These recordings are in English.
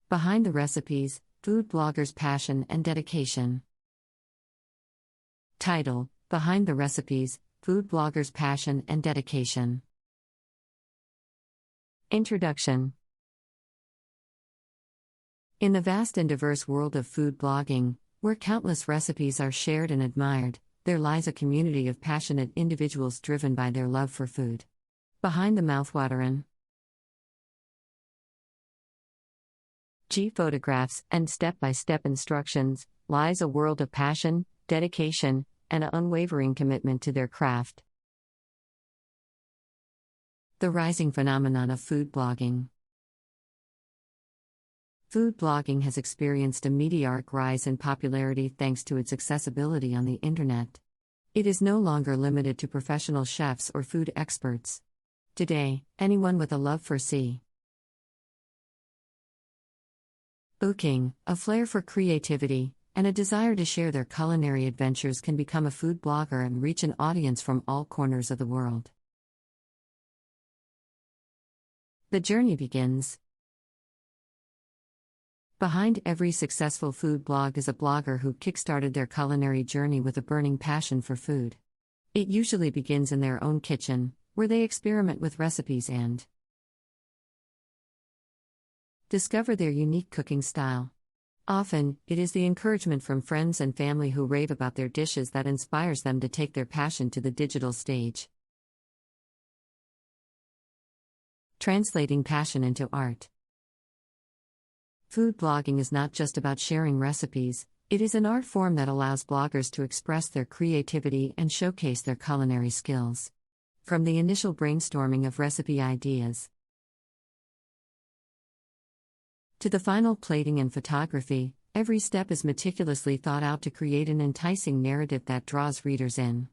Behind the recipes, food bloggers' passion and dedication. Title: Behind the recipes, food bloggers' passion and dedication. Introduction. In the vast and diverse world of food blogging, where countless recipes are shared and admired, there lies a community of passionate individuals driven by their love for food. Behind the mouthwatering photographs and step-by-step instructions lies a world of passion, dedication, and an unwavering commitment to their craft. The rising phenomenon of food blogging. Food blogging has experienced a meteoric rise in popularity thanks to its accessibility on the internet. It is no longer limited to professional chefs or food experts. Today, anyone with a love for cooking, a flair for creativity, and a desire to share their culinary adventures can become a food blogger and reach an audience from all corners of the world. The journey begins. Behind every successful food blog is a blogger who kickstarted their culinary journey with a burning passion for food. It usually begins in their own kitchen, where they experiment with recipes and discover their unique cooking style. Often, it is the encouragement from friends and family who rave about their dishes that inspires them to take their passion to the digital stage. Translating passion into art. Food blogging is not just about sharing recipes, it is an art form that allows bloggers to express their creativity and showcase their culinary skills. From the initial brainstorming of recipe ideas to the final plating and photography, every step is meticulously thought out to create an enticing narrative that draws readers in.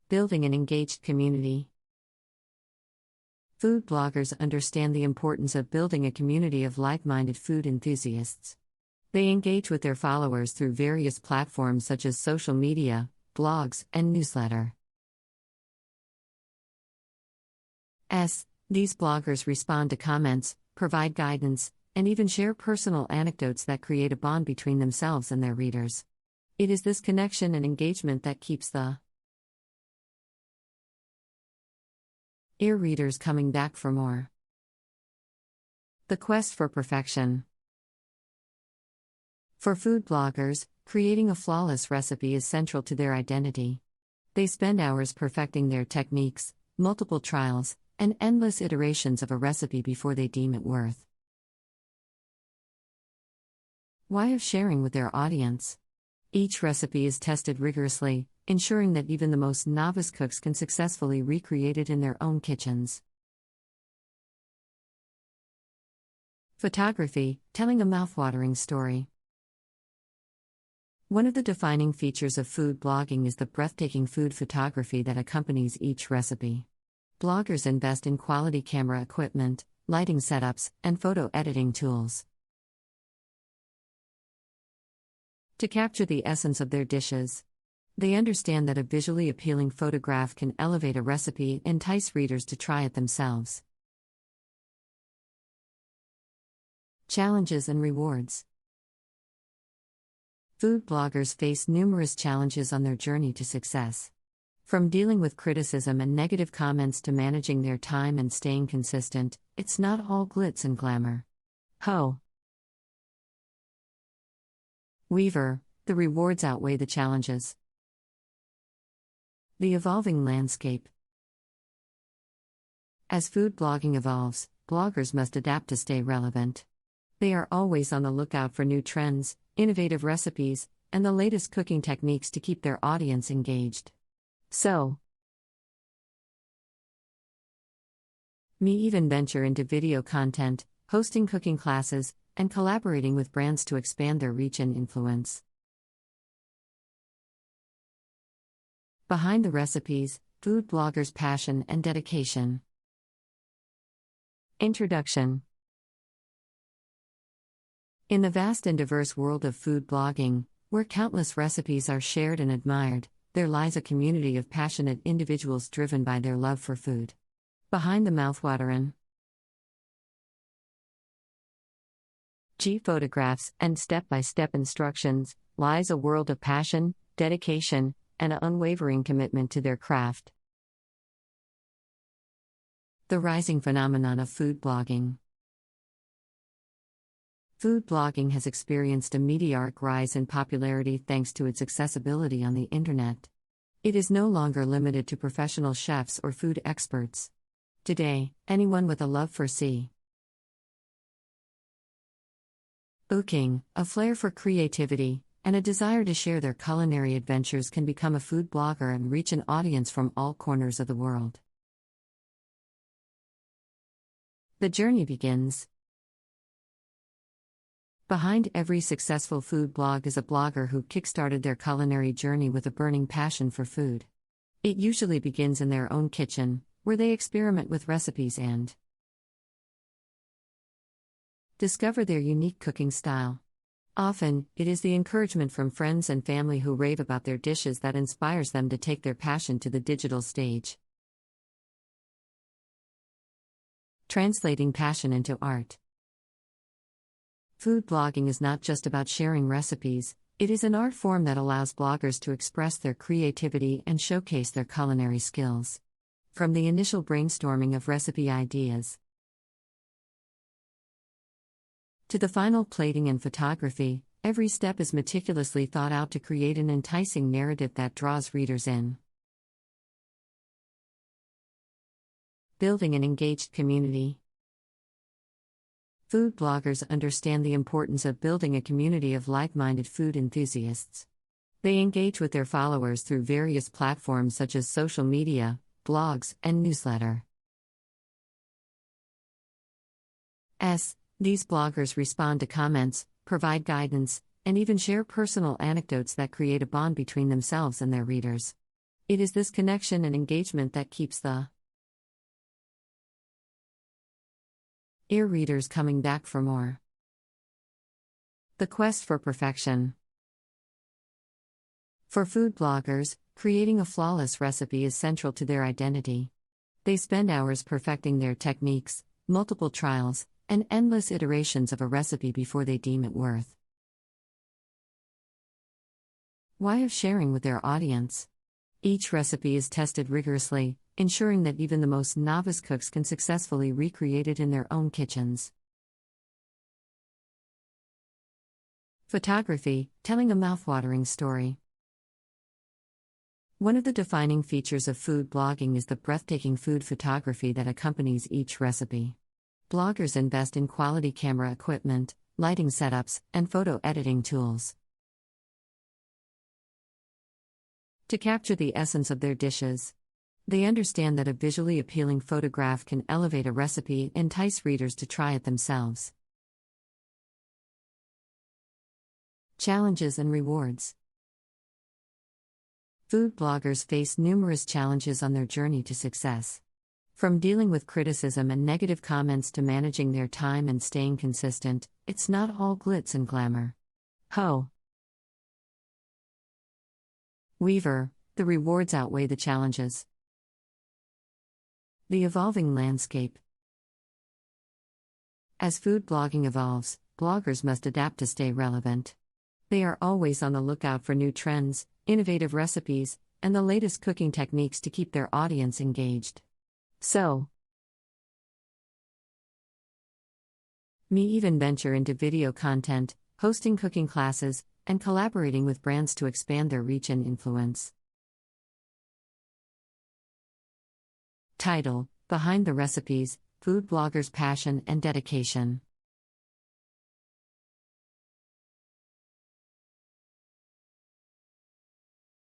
Building an engaged community. Food bloggers understand the importance of building a community of like-minded food enthusiasts. They engage with their followers through various platforms such as social media, blogs, and newsletter. These bloggers respond to comments, provide guidance, and even share personal anecdotes that create a bond between themselves and their readers. It is this connection and engagement that keeps the readers coming back for more. The quest for perfection. For food bloggers, creating a flawless recipe is central to their identity. They spend hours perfecting their techniques, multiple trials, and endless iterations of a recipe before they deem it worth of sharing with their audience. Each recipe is tested rigorously, ensuring that even the most novice cooks can successfully recreate it in their own kitchens. Photography, telling a mouthwatering story. One of the defining features of food blogging is the breathtaking food photography that accompanies each recipe. Bloggers invest in quality camera equipment, lighting setups, and photo editing tools to capture the essence of their dishes. They understand that a visually appealing photograph can elevate a recipe and entice readers to try it themselves. Challenges and rewards. Food bloggers face numerous challenges on their journey to success. From dealing with criticism and negative comments to managing their time and staying consistent, it's not all glitz and glamour. However, the rewards outweigh the challenges. The evolving landscape. As food blogging evolves, bloggers must adapt to stay relevant. They are always on the lookout for new trends, innovative recipes, and the latest cooking techniques to keep their audience engaged. May even venture into video content, hosting cooking classes, and collaborating with brands to expand their reach and influence. Behind the recipes, food bloggers' passion and dedication. Introduction. In the vast and diverse world of food blogging, where countless recipes are shared and admired, there lies a community of passionate individuals driven by their love for food. Behind the mouthwatering G photographs and step-by-step instructions, lies a world of passion, dedication, and an unwavering commitment to their craft. The rising phenomenon of food blogging. Food blogging has experienced a meteoric rise in popularity thanks to its accessibility on the internet. It is no longer limited to professional chefs or food experts. Today, anyone with a love for cooking, a flair for creativity, and a desire to share their culinary adventures can become a food blogger and reach an audience from all corners of the world. The journey begins. Behind every successful food blog is a blogger who kickstarted their culinary journey with a burning passion for food. It usually begins in their own kitchen, where they experiment with recipes and discover their unique cooking style. Often, it is the encouragement from friends and family who rave about their dishes that inspires them to take their passion to the digital stage. Translating passion into art. Food blogging is not just about sharing recipes, it is an art form that allows bloggers to express their creativity and showcase their culinary skills. From the initial brainstorming of recipe ideas to the final plating and photography, every step is meticulously thought out to create an enticing narrative that draws readers in. Building an engaged community. Food bloggers understand the importance of building a community of like-minded food enthusiasts. They engage with their followers through various platforms such as social media, blogs, and newsletter. These bloggers respond to comments, provide guidance, and even share personal anecdotes that create a bond between themselves and their readers. It is this connection and engagement that keeps the readers coming back for more. The quest for perfection. For food bloggers, creating a flawless recipe is central to their identity. They spend hours perfecting their techniques, multiple trials, and endless iterations of a recipe before they deem it worth of sharing with their audience. Each recipe is tested rigorously, ensuring that even the most novice cooks can successfully recreate it in their own kitchens. Photography, telling a mouthwatering story. One of the defining features of food blogging is the breathtaking food photography that accompanies each recipe. Bloggers invest in quality camera equipment, lighting setups, and photo editing tools to capture the essence of their dishes. They understand that a visually appealing photograph can elevate a recipe and entice readers to try it themselves. Challenges and rewards. Food bloggers face numerous challenges on their journey to success. From dealing with criticism and negative comments to managing their time and staying consistent, it's not all glitz and glamour. However, the rewards outweigh the challenges. The evolving landscape. As food blogging evolves, bloggers must adapt to stay relevant. They are always on the lookout for new trends, innovative recipes, and the latest cooking techniques to keep their audience engaged. May even venture into video content, hosting cooking classes, and collaborating with brands to expand their reach and influence. Title: Behind the Recipes, Food Bloggers' Passion and Dedication.